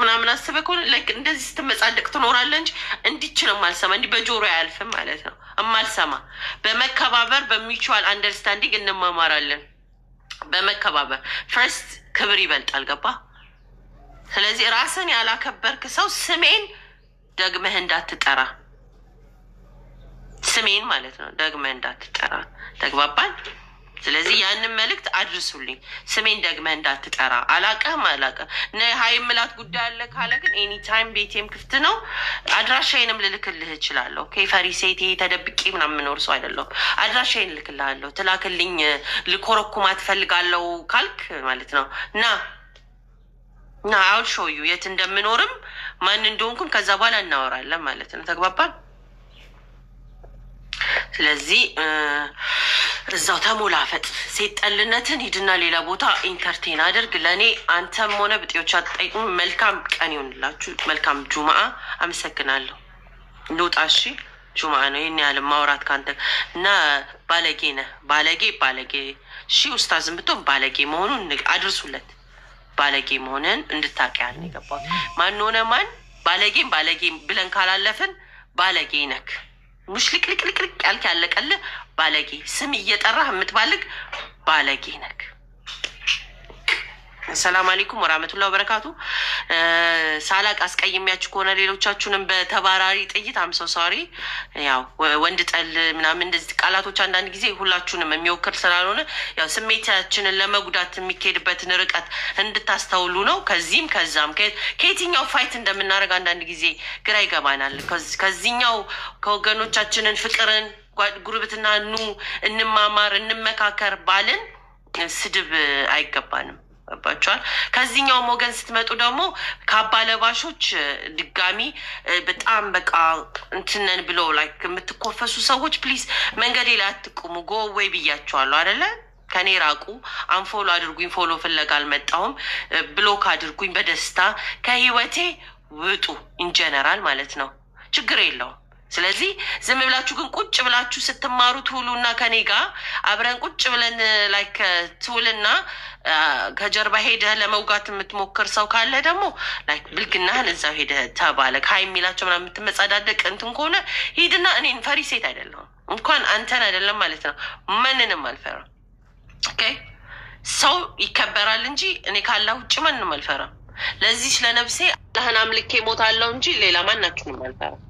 ምናምን አስበህ ከሆነ ላይክ እንደዚህ ስትመጻደቅ ትኖራለህ እንጂ እንዲች ነው የማልሰማ። እንዲህ በጆሮ አያልፍም ማለት ነው የማልሰማ። በመከባበር በሚቹዋል አንደርስታንዲንግ እንማማራለን። በመከባበር ፈርስት ክብር ይበልጣል። ገባ? ስለዚህ ራስን ያላከበርክ ሰው ስሜን ደግመህ እንዳትጠራ፣ ስሜን ማለት ነው ደግመህ እንዳትጠራ። ተግባባን? ስለዚህ ያንን መልእክት አድርሱልኝ። ስሜን ደግመህ እንዳትጠራ። አላቀህም ሀይ ምላት ጉዳይ አለ ካለ ግን ኤኒ ታይም ቤቴም ክፍት ነው። አድራሻዬንም ልልክልህ እችላለሁ። ፈሪ ሴቴ ተደብቄ ምናምን የምኖር ሰው አይደለሁም። አድራሻዬን ልክልሃለሁ። ትላክልኝ። ልኮረኩማት እፈልጋለሁ ካልክ ማለት ነው እና አውል ሾዩ የት እንደምኖርም ማን እንደሆንኩም ከዛ በኋላ እናወራለን ማለት ነው። ተግባባን? ስለዚህ እዛው ተሞላፈጥ። ሴት ጠልነትን ሂድና ሌላ ቦታ ኢንተርቴን አድርግ። ለእኔ አንተም ሆነ ብጤዎች አትጠይቁም። መልካም ቀን ይሆንላችሁ። መልካም ጁምአ። አመሰግናለሁ። ልውጣ። እሺ፣ ጁምአ ነው። ይህን ያህል ማውራት ከአንተ እና ባለጌ ነህ። ባለጌ። እሺ፣ ኡስታዝም ብትሆን ባለጌ መሆኑን አድርሱለት። ባለጌ መሆንን እንድታውቅ ያህል ነው የገባሁት። ማን ሆነ ማን ባለጌ ብለን ካላለፍን ባለጌ ነክ ሙሽልቅልቅልቅልቅ ያልክ ያለቀልህ ባለጌ። ስም እየጠራህ የምትባልግ ባለጌ ነክ። ሰላም አለይኩም ወራህመቱላሂ ወበረካቱ። ሳላቅ አስቀይሜያችሁ ከሆነ ሌሎቻችሁንም በተባራሪ ጥይት አምሰው ሶሪ። ያው ወንድ ጠል ምናምን እንደዚህ ቃላቶች አንዳንድ ጊዜ ሁላችሁንም የሚወክል ስላልሆነ ያው ስሜታችንን ለመጉዳት የሚካሄድበትን ርቀት እንድታስተውሉ ነው። ከዚህም ከዛም ከየትኛው ፋይት እንደምናደርግ አንዳንድ ጊዜ ግራ ይገባናል። ከዚህኛው ከወገኖቻችንን ፍቅርን፣ ጉርብትና፣ እንማማር፣ እንመካከር ባልን ስድብ አይገባንም። ባቸዋል። ከዚህኛውም ወገን ስትመጡ ደግሞ ካባ ለባሾች ድጋሚ በጣም በቃ እንትነን ብሎ ላይክ የምትኮፈሱ ሰዎች ፕሊዝ መንገዴ ላይ አትቁሙ። ጎ ወይ ብያቸዋለሁ አይደለ? ከኔ ራቁ። አንፎሎ አድርጉኝ። ፎሎ ፍለጋ አልመጣሁም። ብሎክ አድርጉኝ። በደስታ ከህይወቴ ውጡ። ኢንጀነራል ማለት ነው። ችግር የለውም። ስለዚህ ዝም ብላችሁ ግን ቁጭ ብላችሁ ስትማሩ ትውሉና ከኔ ጋር አብረን ቁጭ ብለን ላይክ ትውልና ከጀርባ ሄደህ ለመውጋት የምትሞክር ሰው ካለ ደግሞ ላይክ ብልግናህን እዛው ሄደህ ተባለ። ሀይ የሚላቸው ምናምን የምትመጻዳደቅ እንትን ከሆነ ሂድና። እኔን ፈሪ ሴት አይደለሁም። እንኳን አንተን አይደለም ማለት ነው ማንንም አልፈራም። ኦኬ ሰው ይከበራል እንጂ እኔ ካላህ ውጭ ማንንም አልፈራም። ለዚህ ለነፍሴ አላህን አምልኬ ሞታለሁ እንጂ ሌላ ማናችሁንም አልፈራም።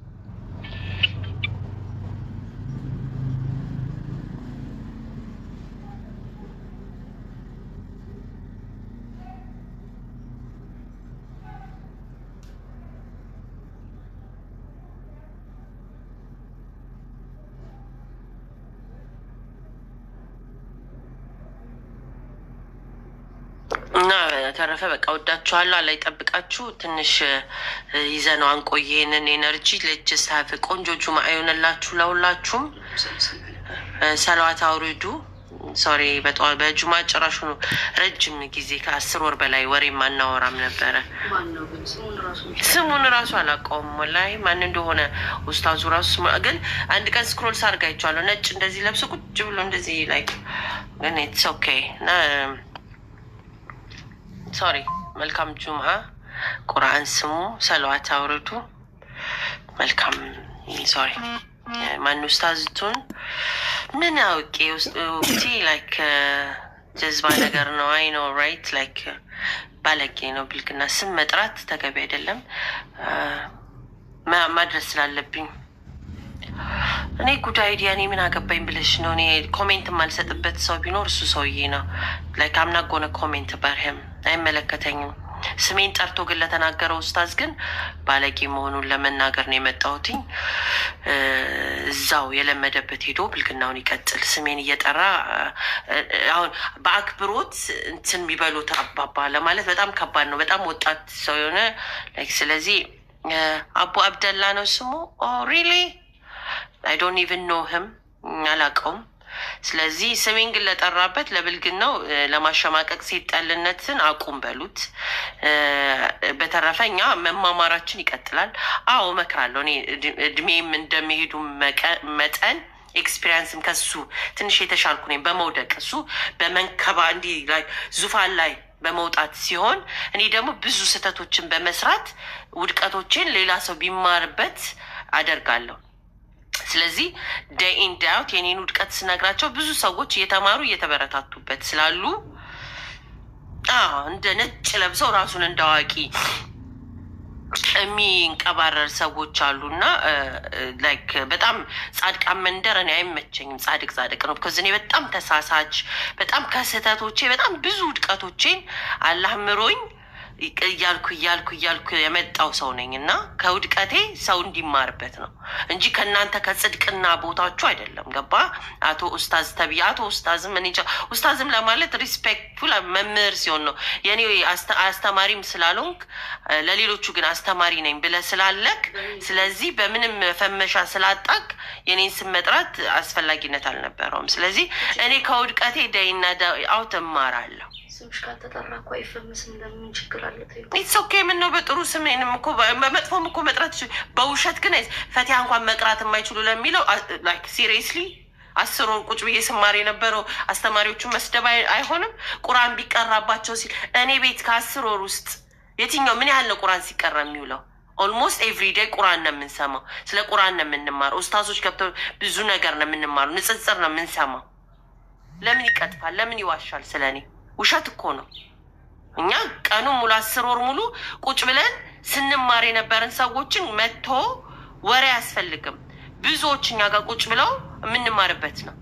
እና ተረፈ በቃ ወዳችኋለሁ። አላህ ይጠብቃችሁ። ትንሽ ይዘነው አንቆይ ይሄንን ኤነርጂ። ልጅ ሳፍ ቆንጆ ጁምዓ ይሆንላችሁ። ለሁላችሁም ሰለዋት አውርዱ። ሶሪ በጁምዓ ጭራሹ ነው ረጅም ጊዜ ከ10 ወር በላይ ወሬ ማናወራም ነበረ። ስሙን ራሱ አላውቀውም ወላሂ ማን እንደሆነ ኡስታዙ ራሱ ግን አንድ ቀን ስክሮል ሳርጋ አይቼዋለሁ። ነጭ እንደዚህ ለብሶ ቁጭ ብሎ እንደዚህ ላይክ ግን ኢትስ ኦኬ እና ሶሪ። መልካም ጁምዓ። ቁርአን ስሙ፣ ሰለዋት አውርዱ። መልካም ሶሪ። ማን ኡስታዝቱን ምን አውቄ ውስጥ ላይክ ጀዝባ ነገር ነው። አይ ኖ ራይት ላይክ ባለጌ ነው። ብልግና ስም መጥራት ተገቢ አይደለም። ማድረስ ስላለብኝ እኔ ጉዳይ ዲያ እኔ ምን አገባኝ ብለሽ ነው። እኔ ኮሜንት የማልሰጥበት ሰው ቢኖር እሱ ሰውዬ ነው። ላይክ አምናጎነ ኮሜንት በርህም አይመለከተኝም። ስሜን ጠርቶ ግን ለተናገረው ኡስታዝ ግን ባለጌ መሆኑን ለመናገር ነው የመጣሁትኝ። እዛው የለመደበት ሄዶ ብልግናውን ይቀጥል። ስሜን እየጠራ አሁን በአክብሮት እንትን የሚበሉት አባባ ለማለት በጣም ከባድ ነው። በጣም ወጣት ሰው የሆነ ላይክ ስለዚህ አቡ አብደላ ነው ስሙ። ኦ ሪሊ አይ ዶንት ኢቭን ኖ ህም አላውቀውም። ስለዚህ ስሜን ግን ለጠራበት ለብልግናው ለማሸማቀቅ ሴት ጠልነትን አቁም በሉት። በተረፈ እኛ መማማራችን ይቀጥላል። አዎ እመክራለሁ። እኔ እድሜም እንደሚሄዱ መጠን ኤክስፒሪየንስም ከሱ ትንሽ የተሻልኩ ነኝ በመውደቅ እሱ በመንከባ እንዲህ ላይ ዙፋን ላይ በመውጣት ሲሆን እኔ ደግሞ ብዙ ስህተቶችን በመስራት ውድቀቶችን ሌላ ሰው ቢማርበት አደርጋለሁ። ስለዚህ ዴይ ኢን ዴይ አውት የኔን ውድቀት ስነግራቸው ብዙ ሰዎች እየተማሩ እየተበረታቱበት ስላሉ እንደ ነጭ ለብሰው ራሱን እንደ አዋቂ የሚንቀባረር ሰዎች አሉና ላይክ በጣም ጻድቃን መንደር እኔ አይመቸኝም። ጻድቅ ነው። ከዚህ እኔ በጣም ተሳሳች፣ በጣም ከስህተቶቼ በጣም ብዙ ውድቀቶቼን አላህ ምሮኝ እያልኩ የመጣው ሰው ነኝ እና ከውድቀቴ ሰው እንዲማርበት ነው እንጂ ከእናንተ ከጽድቅና ቦታችሁ አይደለም። ገባ? አቶ ኡስታዝ ተብዬ አቶ ኡስታዝም እኔ ኡስታዝም ለማለት ሪስፔክትፉል መምህር ሲሆን ነው የኔ አስተማሪም ስላልሆንክ ለሌሎቹ ግን አስተማሪ ነኝ ብለህ ስላለክ፣ ስለዚህ በምንም ፈመሻ ስላጣቅ የኔን ስም መጥራት አስፈላጊነት አልነበረውም። ስለዚህ እኔ ከውድቀቴ ዴይና ዴይ አውት እማራለሁ። ስምሽ ካልተጠራ እኮ አይፈምስም። እንደምን ችግር አለ? ኢትስ ኦኬ። ምን ነው በጥሩ ስሜንም እኮ በመጥፎም እኮ መጥራት በውሸት ግን ፈቲያ እንኳን መቅራት የማይችሉ ለሚለው ላይክ ሲሪየስሊ 10 ወር ቁጭ ብዬ ስማር የነበረው አስተማሪዎቹን መስደብ አይሆንም? ቁርአን ቢቀራባቸው ሲል እኔ ቤት ከ10 ወር ውስጥ የትኛው ምን ያህል ነው ቁርአን ሲቀራ የሚውለው? ኦልሞስት ኤቭሪዴይ ቁርአን ነው የምንሰማው። ስለ ቁርአን ነው የምንማረው። ኡስታዞች ገብተው ብዙ ነገር ነው የምንማረው። ንጽጽር ነው የምንሰማው። ለምን ይቀጥፋል? ለምን ይዋሻል? ስለ እኔ ውሸት እኮ ነው። እኛ ቀኑ ሙሉ 10 ወር ሙሉ ቁጭ ብለን ስንማር የነበረን ሰዎችን መጥቶ ወሬ አያስፈልግም። ብዙዎች እኛ ጋር ቁጭ ብለው የምንማርበት ነው።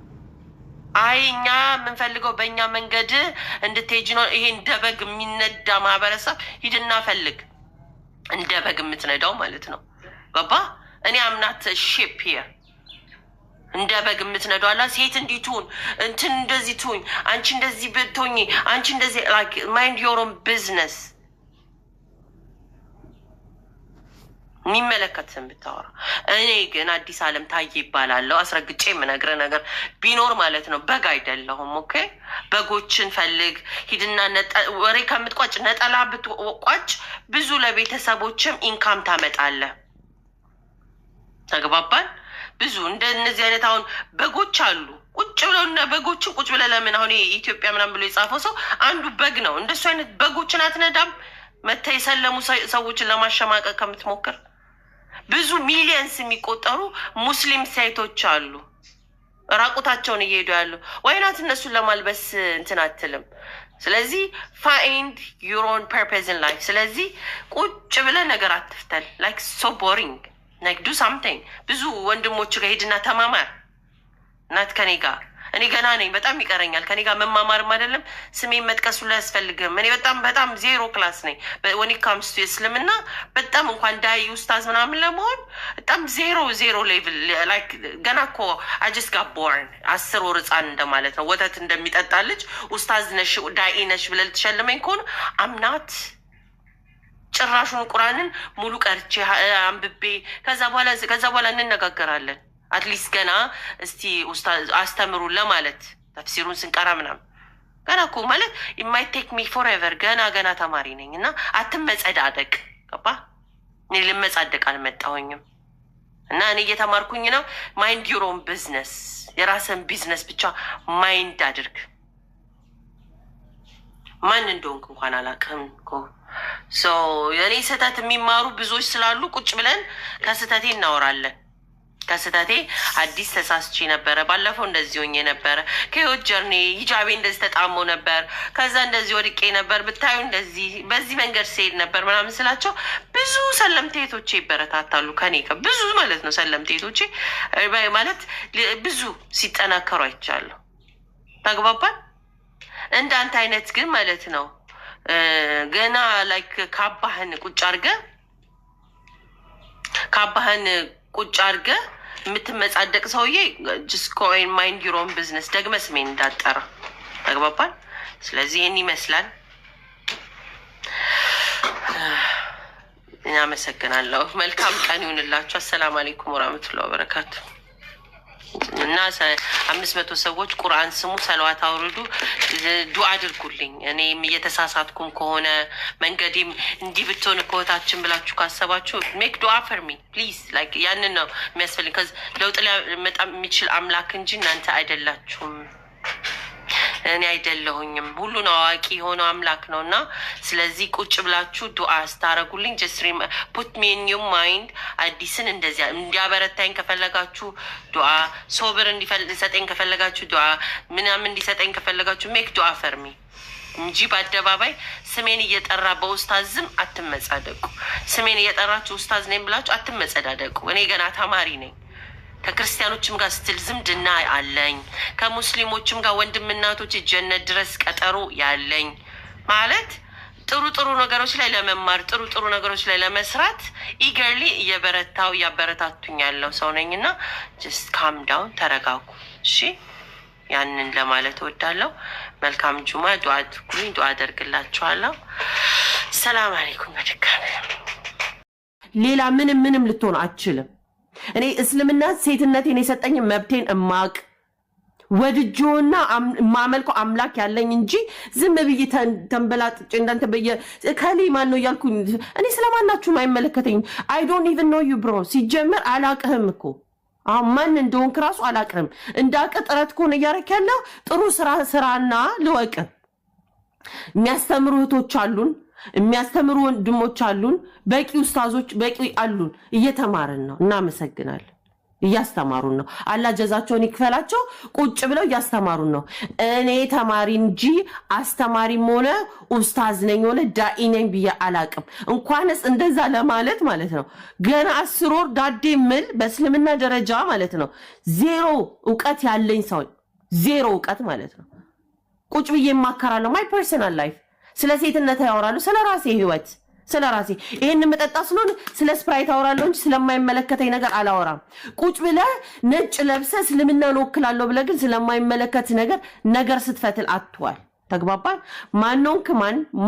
አይ እኛ የምንፈልገው በእኛ መንገድ እንድትሄጂ ነው። ይሄ እንደ በግ የሚነዳ ማህበረሰብ ሂድና ፈልግ። እንደ በግ የምትነዳው ማለት ነው። ገባ? እኔ አምናት ሼፕ ሂር እንደ በግ የምትነዷላ ሴት እንዲትሁን እንትን እንደዚህ ትሁኝ፣ አንቺ እንደዚህ ብትሆኝ፣ አንቺ እንደዚህ ላይክ ማይንድ ዮር ኦን ቢዝነስ። የሚመለከትን ብታወራ። እኔ ግን አዲስ አለም ታዬ ይባላለሁ። አስረግጬ የምነግርህ ነገር ቢኖር ማለት ነው በግ አይደለሁም። ኦኬ? በጎችን ፈልግ ሂድና ወሬ ከምትቋጭ ነጠላ ብትቋጭ ብዙ ለቤተሰቦችም ኢንካም ታመጣለህ። ተግባባን? ብዙ እንደነዚህ አይነት አሁን በጎች አሉ። ቁጭ ብለው እና በጎችን ቁጭ ብለህ ለምን አሁን ኢትዮጵያ ምናምን ብሎ የጻፈው ሰው አንዱ በግ ነው። እንደሱ አይነት በጎችን አትነዳም? መተህ የሰለሙ ሰዎችን ለማሸማቀቅ ከምትሞክር ብዙ ሚሊየንስ የሚቆጠሩ ሙስሊም ሴቶች አሉ ራቁታቸውን እየሄዱ ያሉ። ዋይናት እነሱን ለማልበስ እንትን አትልም? ስለዚህ ፋይንድ ዩር ኦን ፐርፐዝ ኢን ላይፍ። ስለዚህ ቁጭ ብለህ ነገር አትፍተል። ላይክ ሶ ቦሪንግ ላይክ ዱ ሳምቲንግ። ብዙ ወንድሞች ጋር ሄድና ተማማር። እናት ከኔ ጋር እኔ ገና ነኝ፣ በጣም ይቀረኛል። ከኔ ጋር መማማርም አይደለም ስሜን መጥቀሱ ላይ አያስፈልግም። እኔ በጣም ዜሮ ክላስ ነኝ ወኒ ካምስ ቱ እስልምና። በጣም እንኳን ዳይ ኡስታዝ ምናምን ለመሆን በጣም ዜሮ ሌቭል ላይክ ገና እኮ አይ ጀስት ጋት ቦርን 10 ወር ህፃን እንደማለት ነው። ወተት እንደሚጠጣ ልጅ ኡስታዝ ነሽ ዳኢ ነሽ ብለህ ልትሸልመኝ ከሆነ አምናት ጭራሹን ቁርአንን ሙሉ ቀርቼ አንብቤ ከዛ በኋላ እንነጋገራለን። አትሊስት ገና እስቲ ኡስታዝ አስተምሩን ለማለት ተፍሲሩን ስንቀራ ምናምን ገና እኮ ማለት ኢማይት ቴክ ሚ ፎርኤቨር ገና ተማሪ ነኝ እና አትመጸዳደቅ። ገባ? እኔ ልመጻደቅ አልመጣሁኝም እና እኔ እየተማርኩኝ ነው። ማይንድ ዩር ኦን ቢዝነስ። የራስን ቢዝነስ ብቻ ማይንድ አድርግ። ማን እንደሆንክ እንኳን አላውቅም እኮ የኔ ስህተት የሚማሩ ብዙዎች ስላሉ ቁጭ ብለን ከስህተቴ እናወራለን። ከስህተቴ አዲስ ተሳስቼ ነበረ፣ ባለፈው እንደዚህ ሆኜ ነበረ፣ ከህይወት ጀርኔ ሂጃቤ እንደዚህ ተጣሞ ነበር፣ ከዛ እንደዚህ ወድቄ ነበር፣ ብታዩ እንደዚህ በዚህ መንገድ ሲሄድ ነበር ምናምን ስላቸው ብዙ ሰለምቴቶቼ ይበረታታሉ ከኔ ብዙ ማለት ነው። ሰለምቴቶቼ ማለት ብዙ ሲጠናከሩ አይቻለሁ። ተግባባን? እንዳንተ አይነት ግን ማለት ነው ገና ላይክ ካባህን ቁጭ አድርገ የምትመጻደቅ ሰውዬ ጅስት ጎ ኤንድ ማይንድ ዩር ኦን ቢዝነስ። ደግመህ ስሜን እንዳጠራ። ተግባባን? ስለዚህ ይህን ይመስላል። አመሰግናለሁ። መልካም ቀን ይሁንላችሁ። አሰላሙ አለይኩም ወራህመቱላሂ ወበረካቱ። እና 500 ሰዎች ቁርአን ስሙ፣ ሰለዋት አውርዱ፣ ዱዓ አድርጉልኝ። እኔም እየተሳሳትኩም ከሆነ መንገዴም እንዲህ ብትሆን እኮታችን ብላችሁ ካሰባችሁ ሜክ ዱዓ ፈር ሚ ፕሊዝ። ላይክ ያንን ነው የሚያስፈልግ። ከዚ ለውጥ ሊያመጣ የሚችል አምላክ እንጂ እናንተ አይደላችሁም። እኔ አይደለሁኝም። ሁሉን አዋቂ የሆነው አምላክ ነው እና ስለዚህ ቁጭ ብላችሁ ዱዓ ስታረጉልኝ ጀስት ፑት ሚ ኢን ዩር ማይንድ። አዲስን እንደዚያ እንዲያበረታኝ ከፈለጋችሁ ዱዓ፣ ሶብር እንዲሰጠኝ ከፈለጋችሁ ዱዓ፣ ምናምን እንዲሰጠኝ ከፈለጋችሁ ሜክ ዱዓ ፈርሚ እንጂ በአደባባይ ስሜን እየጠራ በኡስታዝም አትመጻደቁ። ስሜን እየጠራችሁ ኡስታዝ ነኝ ብላችሁ አትመጸዳደቁ። እኔ ገና ተማሪ ነኝ። ከክርስቲያኖችም ጋር ስትል ዝምድና አለኝ። ከሙስሊሞችም ጋር ወንድምናቶች ጀነት ድረስ ቀጠሮ ያለኝ ማለት ጥሩ ጥሩ ነገሮች ላይ ለመማር ጥሩ ጥሩ ነገሮች ላይ ለመስራት ኢገርሊ እየበረታው እያበረታቱኝ ያለው ሰው ነኝ እና ጀስት ካም ዳውን ተረጋጉ። እሺ ያንን ለማለት እወዳለሁ። መልካም ጁማ። ዱዓ አድርጉልኝ፣ ዱዓ አደርግላችኋለሁ። ሰላም አለይኩም። በድጋሚ ሌላ ምንም ልትሆን አትችልም። እኔ እስልምና ሴትነቴን የሰጠኝ መብቴን እማቅ ወድጆና ማመልኮ አምላክ ያለኝ እንጂ ዝም ብዬ ተንበላጥጬ እንዳንተ ከሌ ማን ነው እያልኩኝ እኔ ስለማናችሁም አይመለከተኝም። አይ ዶንት ኢቭን ኖ ዩ ብሮ። ሲጀመር አላቅህም እኮ አሁን ማን እንደሆንክ ራሱ አላቅህም። እንዳውቅ ጥረት ከሆነ እያደረክ ያለው ጥሩ ስራና ልወቅ። የሚያስተምሩ እህቶች አሉን፣ የሚያስተምሩ ወንድሞች አሉን፣ በቂ ኡስታዞች በቂ አሉን። እየተማርን ነው። እናመሰግናለን። እያስተማሩን ነው። አላህ ጀዛቸውን ይክፈላቸው። ቁጭ ብለው እያስተማሩን ነው። እኔ ተማሪ እንጂ አስተማሪም ሆነ ኡስታዝ ነኝ ሆነ ዳኢ ነኝ ብዬ አላቅም። እንኳንስ እንደዛ ለማለት ማለት ነው። ገና 10 ወር ዳዴ ምል በእስልምና ደረጃ ማለት ነው ዜሮ እውቀት ያለኝ ሰው ዜሮ እውቀት ማለት ነው። ቁጭ ብዬ የማከራለሁ። ማይ ፐርሰናል ላይፍ ስለ ሴትነት ያወራሉ፣ ስለ ራሴ ህይወት ስለ ራሴ ይሄን መጠጣ ስለሆነ ስለ ስፕራይት አወራለሁ እንጂ ስለማይመለከተኝ ነገር አላወራም። ቁጭ ብለህ ነጭ ለብሰህ እስልምናን ወክላለሁ ብለህ ግን ስለማይመለከት ነገር ስትፈትል አትዋል። ተግባባን? ማንኖንክ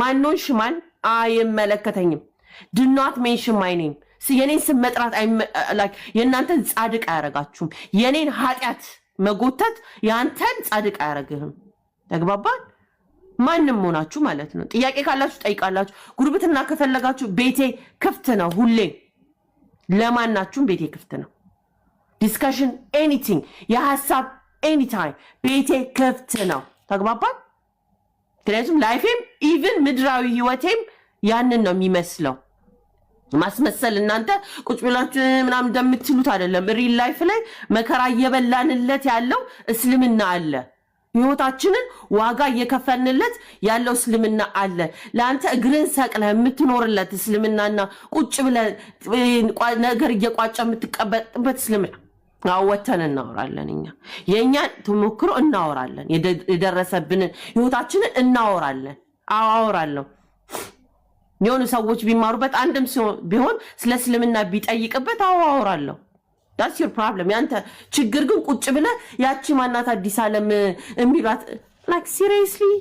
ማንኖንሽ ማን አይመለከተኝም። do not mention my name። የኔን ስም መጥራት የእናንተን ጻድቅ አያረጋችሁም። የኔን ኃጢአት መጎተት ያንተን ጻድቅ አያረግህም። ተግባባን? ማንም ሆናችሁ ማለት ነው። ጥያቄ ካላችሁ ጠይቃላችሁ። ጉርብትና ከፈለጋችሁ ቤቴ ክፍት ነው። ሁሌ ለማናችሁም ቤቴ ክፍት ነው። ዲስከሽን ኤኒቲንግ፣ የሐሳብ ኤኒታይም ቤቴ ክፍት ነው። ተግባባን? ምክንያቱም ላይፌም ኢቭን ምድራዊ ህይወቴም ያንን ነው የሚመስለው። ማስመሰል እናንተ ቁጭ ብላችሁ ምናምን እንደምትሉት አይደለም። ሪል ላይፍ ላይ መከራ እየበላንለት ያለው እስልምና አለ። ህይወታችንን ዋጋ እየከፈልንለት ያለው እስልምና አለ። ለአንተ እግርን ሰቅለህ የምትኖርለት እስልምናና ቁጭ ብለህ ነገር እየቋጨ የምትቀበጥበት እስልምና አወተን እናወራለን። እኛ የእኛን ተሞክሮ እናወራለን። የደረሰብንን ህይወታችንን እናወራለን። አወራለሁ። የሆኑ ሰዎች ቢማሩበት አንድም ቢሆን ስለ እስልምና ቢጠይቅበት አወራለሁ። that's your problem። ያንተ ችግር ግን ቁጭ ብለህ ያቺ ማናት አዲስ ዓለም የሚሏት like seriously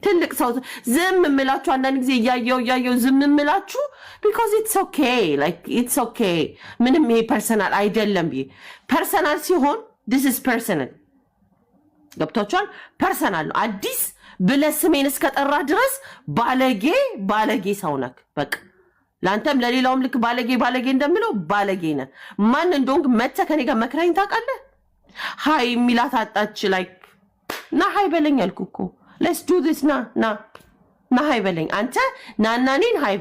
ትልቅ ሰው ዝም እምላችሁ አንዳንድ ጊዜ እያየው ዝም እምላችሁ because it's okay ምንም ይሄ ፐርሰናል አይደለም። ፐርሰናል ሲሆን this is personal ገብቷችኋል? ፐርሰናል ነው። አዲስ ብለህ ስሜን እስከጠራ ድረስ ባለጌ ሰው ነክ በቃ ለአንተም ለሌላውም ልክ ባለጌ እንደምለው ባለጌ ነህ። ማን እንደሆንክ መተህ ከኔ ጋር መክረኝ ታውቃለህ? ሃይ የሚላት አጣች ና ሃይ በለኝ አልኩህ እኮ። ሌትስ ዱ ዲስ ና ሃይ በለኝ አንተ ናና እኔን ሃይ